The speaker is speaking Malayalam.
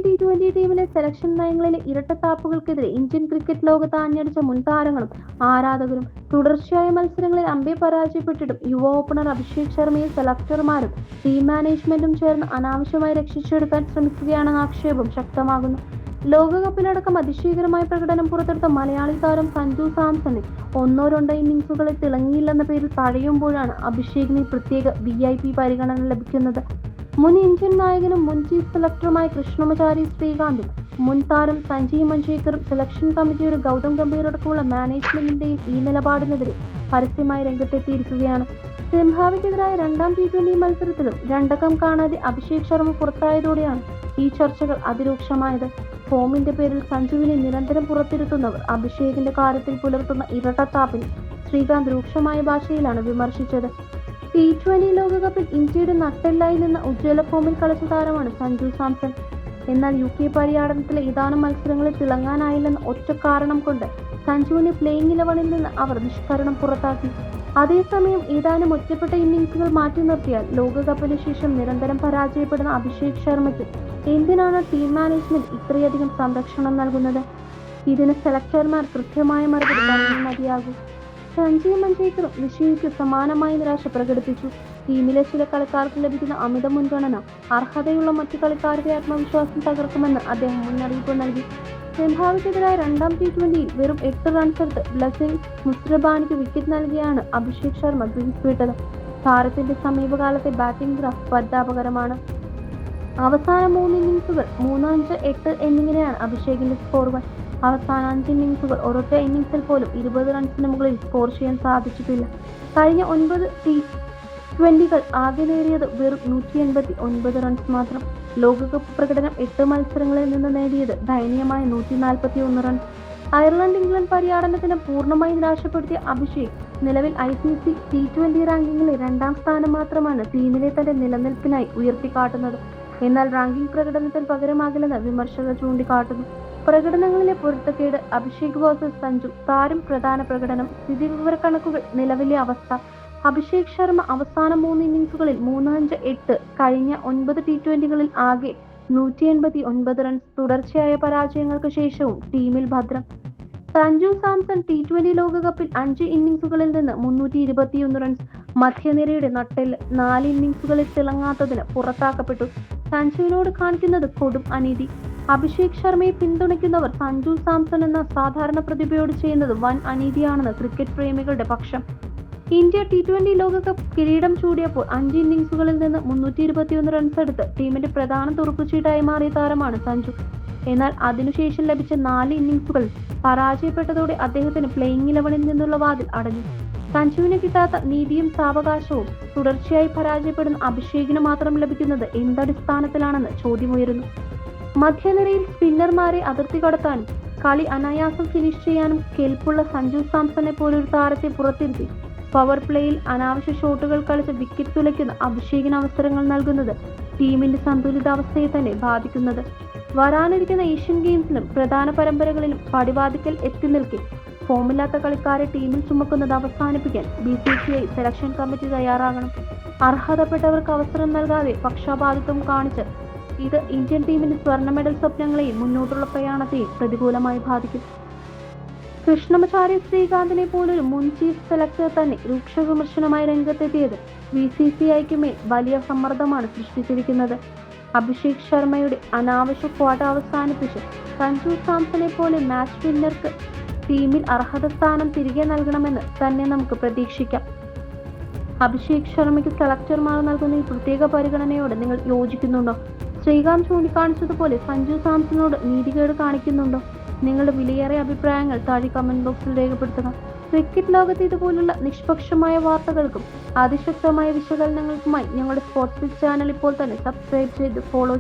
T20 ടീമിലെ സെലക്ഷൻ നയങ്ങളിലെ ഇരട്ടത്താപ്പുകൾക്കെതിരെ ഇന്ത്യൻ ക്രിക്കറ്റ് ലോകത്ത് ആഞ്ഞടിച്ച മുൻ താരങ്ങളും ആരാധകരും തുടർച്ചയായ മത്സരങ്ങളിൽ അമ്പേ പരാജയപ്പെട്ടിട്ടും യുവ ഓപ്പണർ അഭിഷേക് ശർമ്മയും സെലക്ടർമാരും ടീം മാനേജ്മെന്റും ചേർന്ന് അനാവശ്യമായി രക്ഷിച്ചെടുക്കാൻ ശ്രമിക്കുകയാണെന്ന ആക്ഷേപം ശക്തമാകുന്നു. ലോകകപ്പിലടക്കം അതിശയകരമായ പ്രകടനം പുറത്തെടുത്ത മലയാളി താരം സഞ്ജു സാംസണിൽ ഒന്നോ രണ്ടോ ഇന്നിംഗ്സുകളിൽ തിളങ്ങിയില്ലെന്ന പേരിൽ തഴയുമ്പോഴാണ് അഭിഷേകിന് പ്രത്യേക VIP പരിഗണന ലഭിക്കുന്നത്. മുൻ ഇന്ത്യൻ നായകനും മുൻ ചീഫ് സെലക്ടറുമായ കൃഷ്ണമചാരി ശ്രീകാന്തും മുൻ താരം സഞ്ജയ് മഞ്ജേക്കറും സെലക്ഷൻ കമ്മിറ്റിയുടെ ഗൗതം ഗംഭീർ അടക്കമുള്ള മാനേജ്മെന്റിന്റെയും ഈ നിലപാടിനെതിരെ പരസ്യമായി രംഗത്തെത്തിയിരിക്കുകയാണ്. സിംബാബ്വെക്കെതിരായ രണ്ടാം T20 മത്സരത്തിലും രണ്ടക്കം കാണാതെ അഭിഷേക് ശർമ്മ പുറത്തായതോടെയാണ് ഈ ചർച്ചകൾ അതിരൂക്ഷമായത്. ഫോമിന്റെ പേരിൽ സഞ്ജുവിനെ നിരന്തരം പുറത്തിരുത്തുന്നവർ അഭിഷേകിന്റെ കാര്യത്തിൽ പുലർത്തുന്ന ഇരട്ടത്താപ്പിനെ ശ്രീകാന്ത് രൂക്ഷമായ ഭാഷയിലാണ് വിമർശിച്ചത്. T20 ലോകകപ്പിൽ ഇന്ത്യയുടെ നട്ടെല്ലായി നിന്ന ഉജ്ജ്വല ഫോമിൽ കളിച്ച താരമാണ് സഞ്ജു സാംസൺ. എന്നാൽ UK പര്യടനത്തിലെ ഏതാനും മത്സരങ്ങളിൽ തിളങ്ങാനായില്ലെന്ന ഒറ്റ കാരണം കൊണ്ട് സഞ്ജുവിനെ പ്ലേയിങ് 11-ൽ നിന്ന് അവർ നിഷ്കരണം പുറത്താക്കി. അതേസമയം ഏതാനും ഒറ്റപ്പെട്ട ഇന്നിംഗ്സുകൾ മാറ്റി നിർത്തിയാൽ ലോകകപ്പിന് ശേഷം നിരന്തരം പരാജയപ്പെടുന്ന അഭിഷേക് ശർമ്മയ്ക്ക് എന്തിനാണ് ടീം മാനേജ്മെന്റ് ഇത്രയധികം സംരക്ഷണം നൽകുന്നത്? ഇതിന് സെലക്ടർമാർ കൃത്യമായ മറുപടി പറഞ്ഞേ മതിയാകൂ. സഞ്ജയ് മഞ്ജേക്കറും നിഷയ്ക്ക് സമാനമായി നിരാശ പ്രകടിപ്പിച്ചു. ടീമിലെ ചില കളിക്കാർക്ക് ലഭിക്കുന്ന അമിത മുൻഗണന അർഹതയുള്ള മറ്റു കളിക്കാരുടെ ആത്മവിശ്വാസം തകർക്കുമെന്ന് അദ്ദേഹം മുന്നറിയിപ്പ് നൽകി. സിംബാബ്വെക്കെതിരായ രണ്ടാം T20-യിൽ വെറും 8 റൺസെടുത്ത് ബ്ലെസിംഗ് മുസ്റബാനിക്ക് വിക്കറ്റ് നൽകിയാണ് അഭിഷേക് ശർമ്മ ക്രീസ് വിട്ടത്. താരത്തിന്റെ സമീപകാലത്തെ ബാറ്റിംഗ് ഗ്രാഫ് പരിതാപകരമാണ്. അവസാന 3 ഇന്നിംഗ്സുകൾ 3, 5, 8 എന്നിങ്ങനെയാണ് അഭിഷേകിന്റെ സ്കോറുകൾ. അവസാന 5 ഇന്നിംഗ്സുകൾ ഒരൊറ്റ ഇന്നിംഗ്സിൽ പോലും 20 റൺസിന് മുകളിൽ സ്കോർ ചെയ്യാൻ സാധിച്ചിട്ടില്ല. കഴിഞ്ഞ 9 T20കൾ ആകെ നേടിയത് വെറും 189 റൺസ് മാത്രം. ലോകകപ്പ് പ്രകടനം 8 മത്സരങ്ങളിൽ നിന്ന് നേടിയത് ദയനീയമായ 141 റൺസ്. അയർലൻഡ് ഇംഗ്ലണ്ട് പര്യടനത്തിന് പൂർണ്ണമായി നിരാശപ്പെടുത്തിയ അഭിഷേക് നിലവിൽ ICC T20 റാങ്കിങ്ങിലെ 2ാം സ്ഥാനം മാത്രമാണ് ടീമിലെ തന്റെ നിലനിൽപ്പിനായി ഉയർത്തിക്കാട്ടുന്നത്. എന്നാൽ റാങ്കിംഗ് പ്രകടനത്തിൽ പകരമാകില്ലെന്ന് വിമർശകർ ചൂണ്ടിക്കാട്ടുന്നു. പ്രകടനങ്ങളിലെ പൊരുത്തക്കേട്, അഭിഷേക് വേഴ്സസ് സഞ്ജു, താരം പ്രധാന പ്രകടനം, സ്ഥിതിവിവരക്കണക്കുകൾ, നിലവിലെ അവസ്ഥ. അഭിഷേക് ശർമ്മ അവസാന 3 ഇന്നിംഗ്സുകളിൽ 3, 5, 8, കഴിഞ്ഞ 9 T20കളിൽ ആകെ 189 റൺസ്. തുടർച്ചയായ പരാജയങ്ങൾക്ക് ശേഷവും ടീമിൽ ഭദ്രം. സഞ്ജു സാംസൺ T20 ലോകകപ്പിൽ 5 ഇന്നിംഗ്സുകളിൽ നിന്ന് 321 റൺസ്. മധ്യനിരയുടെ നട്ടെല്ല് 4 ഇന്നിംഗ്സുകളിൽ തിളങ്ങാത്തതിന് പുറത്താക്കപ്പെട്ടു. സഞ്ജുവിനോട് കാണിക്കുന്നത് കൊടും അനീതി. അഭിഷേക് ശർമ്മയെ പിന്തുണയ്ക്കുന്നവർ സഞ്ജു സാംസൺ എന്ന സാധാരണ പ്രതിഭയോട് ചെയ്യുന്നത് വൻ അനീതിയാണെന്ന് ക്രിക്കറ്റ് പ്രേമികളുടെ പക്ഷം. ഇന്ത്യ T20 ലോകകപ്പ് കിരീടം ചൂടിയപ്പോൾ 5 ഇന്നിംഗ്സുകളിൽ നിന്ന് 321 റൺസ് എടുത്ത് ടീമിന്റെ പ്രധാന തുറുപ്പുചീട്ടായി മാറിയ താരമാണ് സഞ്ജു. എന്നാൽ അതിനുശേഷം ലഭിച്ച 4 ഇന്നിംഗ്സുകളിൽ പരാജയപ്പെട്ടതോടെ അദ്ദേഹത്തിന് പ്ലേയിങ് 11-ൽ നിന്നുള്ള വാതിൽ അടഞ്ഞു. സഞ്ജുവിന് കിട്ടാത്ത നീതിയും സാവകാശവും തുടർച്ചയായി പരാജയപ്പെടുന്ന അഭിഷേകിന് മാത്രം ലഭിക്കുന്നത് എന്തടിസ്ഥാനത്തിലാണെന്ന് ചോദ്യമുയരുന്നു. മധ്യനിരയിൽ സ്പിന്നർമാരെ അതിർത്തി കടത്താനും കളി അനായാസം ഫിനിഷ് ചെയ്യാനും കെൽപ്പുള്ള സഞ്ജു സാംസണെ പോലൊരു താരത്തെ പുറത്തിരുത്തി പവർ പ്ലേയിൽ അനാവശ്യ ഷോട്ടുകൾ കളിച്ച് വിക്കറ്റ് തുലയ്ക്കുന്ന അഭിഷേകിന് അവസരങ്ങൾ നൽകുന്നത് ടീമിന്റെ സന്തുലിതാവസ്ഥയെ തന്നെ ബാധിക്കുന്നത്. വരാനിരിക്കുന്ന ഏഷ്യൻ ഗെയിംസിലും പ്രധാന പരമ്പരകളിലും പടിവാതിക്കൽ എത്തി നിൽക്കെ ഫോമില്ലാത്ത കളിക്കാരെ ടീമിൽ ചുമക്കുന്നത് അവസാനിപ്പിക്കാൻ BCCI സെലക്ഷൻ കമ്മിറ്റി തയ്യാറാകണം. അർഹതപ്പെട്ടവർക്ക് അവസരം നൽകാതെ പക്ഷപാതിത്വം കാണിച്ച് ഇത് ഇന്ത്യൻ ടീമിന്റെ സ്വർണ്ണ മെഡൽ സ്വപ്നങ്ങളെയും മുന്നോട്ടുള്ള പ്രയാണത്തെയും പ്രതികൂലമായി ബാധിക്കും. കൃഷ്ണമചാരി ശ്രീകാന്തിനെ പോലൊരു മുൻ ചീഫ് സെലക്ടർ തന്നെ രൂക്ഷ വിമർശനമായി രംഗത്തെത്തിയത് BCCIക്ക് മേൽ വലിയ സമ്മർദ്ദമാണ് സൃഷ്ടിച്ചിരിക്കുന്നത്. അഭിഷേക് ശർമ്മയുടെ അനാവശ്യ ക്വാട്ട അവസാനിപ്പിച്ച് സഞ്ജു സാംസണെ പോലെ മാച്ച് വിന്നർക്ക് ടീമിൽ അർഹത സ്ഥാനം തിരികെ നൽകണമെന്ന് തന്നെ നമുക്ക് പ്രതീക്ഷിക്കാം. അഭിഷേക് ശർമ്മയ്ക്ക് സെലക്ടർമാർ നൽകുന്ന ഈ പ്രത്യേക പരിഗണനയോട് നിങ്ങൾ യോജിക്കുന്നുണ്ടോ? ശ്രീകാന്ത് ചൂണ്ടിക്കാണിച്ചതുപോലെ സഞ്ജു സാംസണോട് നീതികേട് കാണിക്കുന്നുണ്ടോ? നിങ്ങളുടെ വിലയേറിയ അഭിപ്രായങ്ങൾ താഴെ കമന്റ് ബോക്സിൽ രേഖപ്പെടുത്തുക. ക്രിക്കറ്റ് ലോകത്ത് ഇതുപോലുള്ള നിഷ്പക്ഷമായ വാർത്തകൾക്കും അതിശക്തമായ വിശകലനങ്ങൾക്കുമായി ഞങ്ങളുടെ സ്പോർട്സ് ചാനൽ ഇപ്പോൾ തന്നെ സബ്സ്ക്രൈബ് ചെയ്ത് ഫോളോ